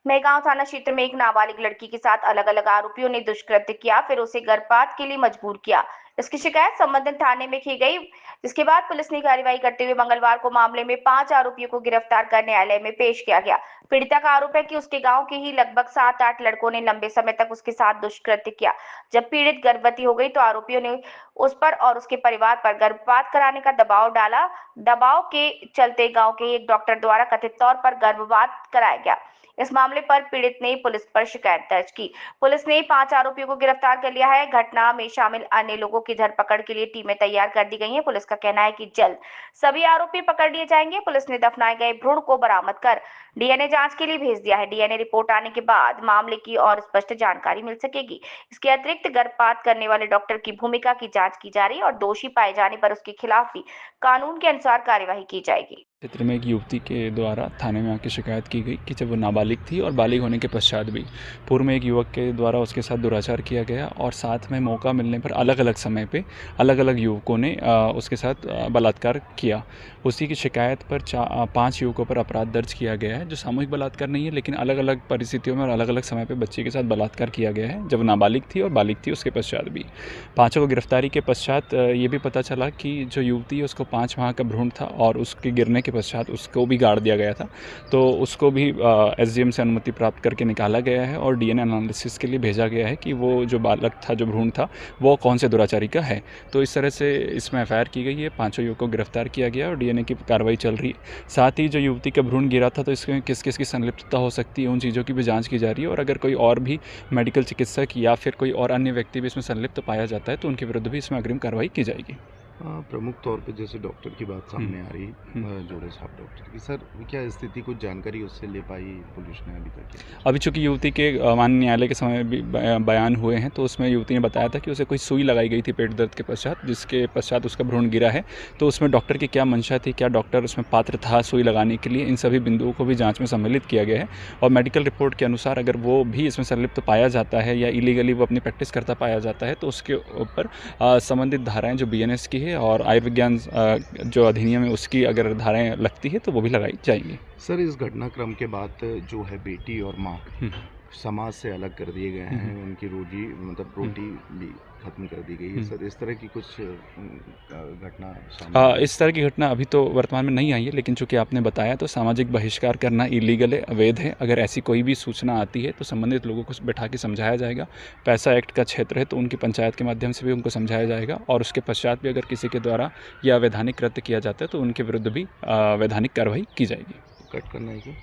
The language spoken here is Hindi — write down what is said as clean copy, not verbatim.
मेहगांव थाना क्षेत्र में एक नाबालिग लड़की के साथ अलग अलग आरोपियों ने दुष्कृत्य किया, फिर उसे गर्भपात के लिए मजबूर किया। इसकी शिकायत संबंधित थाने में की गई, जिसके बाद पुलिस ने कार्रवाई करते हुए मंगलवार को मामले में 5 आरोपियों को गिरफ्तार कर न्यायालय में पेश किया गया। पीड़िता का आरोप है कि उसके गांव के ही लगभग 7-8 लड़कों ने लंबे समय तक उसके साथ दुष्कृत्य किया। जब पीड़ित गर्भवती हो गई तो आरोपियों ने उस पर और उसके परिवार पर गर्भपात कराने का दबाव डाला। दबाव के चलते गांव के एक डॉक्टर द्वारा कथित तौर पर गर्भपात कराया गया। इस मामले पर पीड़ित ने पुलिस पर शिकायत दर्ज की। पुलिस ने 5 आरोपियों को गिरफ्तार कर लिया है। घटना में शामिल अन्य लोगों की धरपकड़ के लिए टीमें तैयार कर दी गई हैं। पुलिस का कहना है कि जल्द सभी आरोपी पकड़ लिए जाएंगे। पुलिस ने दफनाए गए भ्रूण को बरामद कर डीएनए जांच के लिए भेज दिया है। डीएनए रिपोर्ट आने के बाद मामले की और स्पष्ट जानकारी मिल सकेगी। इसके अतिरिक्त गर्भपात करने वाले डॉक्टर की भूमिका की जांच की जा रही है और दोषी पाए जाने पर उसके खिलाफ भी कानून के अनुसार कार्यवाही की जाएगी। क्षेत्र में एक युवती के द्वारा थाने में आके शिकायत की गई कि जब वो नाबालिग थी और बालिग होने के पश्चात भी पूर्व में एक युवक के द्वारा उसके साथ दुराचार किया गया और साथ में मौका मिलने पर अलग अलग समय पे अलग अलग युवकों ने उसके साथ बलात्कार किया। उसी की शिकायत पर 5 युवकों पर अपराध दर्ज किया गया है, जो सामूहिक बलात्कार नहीं है लेकिन अलग अलग परिस्थितियों में और अलग अलग समय पर बच्चे के साथ बलात्कार किया गया है, जब नाबालिग थी और बालिग थी उसके पश्चात भी। 5 को गिरफ्तारी के पश्चात ये भी पता चला कि जो युवती है उसको 5 माह का भ्रूण था और उसके गिरने के पश्चात उसको भी गाड़ दिया गया था, तो उसको भी एसडीएम से अनुमति प्राप्त करके निकाला गया है और डीएनए एनालिसिस के लिए भेजा गया है कि वो जो बालक था, जो भ्रूण था, वो कौन से दुराचारी का है। तो इस तरह से इसमें एफआईआर की गई है, 5 युवकों को गिरफ्तार किया गया और डीएनए की कार्रवाई चल रही है। साथ ही जो युवती का भ्रूण गिरा था तो इसमें किस किस की संलिप्तता हो सकती है, उन चीज़ों की भी जाँच की जा रही है और अगर कोई और भी मेडिकल चिकित्सक या फिर कोई और अन्य व्यक्ति भी इसमें संलिप्त पाया जाता है तो उनके विरुद्ध भी इसमें अग्रिम कार्रवाई की जाएगी। प्रमुख तौर पे जैसे डॉक्टर की बात सामने आ रही, जोड़े साहब डॉक्टर की, सर क्या स्थिति, कुछ जानकारी उससे ले पाई पुलिस ने अभी तक? अभी चूँकि युवती के माननीय न्यायालय के समय भी बयान हुए हैं, तो उसमें युवती ने बताया था कि उसे कोई सुई लगाई गई थी पेट दर्द के पश्चात, जिसके पश्चात उसका भ्रूण गिरा है। तो उसमें डॉक्टर की क्या मंशा थी, क्या डॉक्टर उसमें पात्र था सुई लगाने के लिए, इन सभी बिंदुओं को भी जाँच में सम्मिलित किया गया है और मेडिकल रिपोर्ट के अनुसार अगर वो भी इसमें संलिप्त पाया जाता है या इलीगली वो अपनी प्रैक्टिस करता पाया जाता है तो उसके ऊपर संबंधित धाराएँ जो बीएनएस की है और आयुर्विज्ञान जो अधिनियम है उसकी अगर धाराएँ लगती है तो वो भी लगाई जाएंगी। सर इस घटनाक्रम के बाद जो है बेटी और माँ समाज से अलग कर दिए गए हैं, उनकी रोजी मतलब रोटी भी खत्म कर दी गई है। सर इस तरह की कुछ घटना सामने? इस तरह की घटना अभी तो वर्तमान में नहीं आई है, लेकिन चूंकि आपने बताया तो सामाजिक बहिष्कार करना इलीगल है, अवैध है। अगर ऐसी कोई भी सूचना आती है तो संबंधित लोगों को बैठा के समझाया जाएगा। पैसा एक्ट का क्षेत्र है तो उनकी पंचायत के माध्यम से भी उनको समझाया जाएगा और उसके पश्चात भी अगर किसी के द्वारा यह अवैधानिक कृत्य किया जाता है तो उनके विरुद्ध भी वैधानिक कार्रवाई की जाएगी। कट करना है क्या?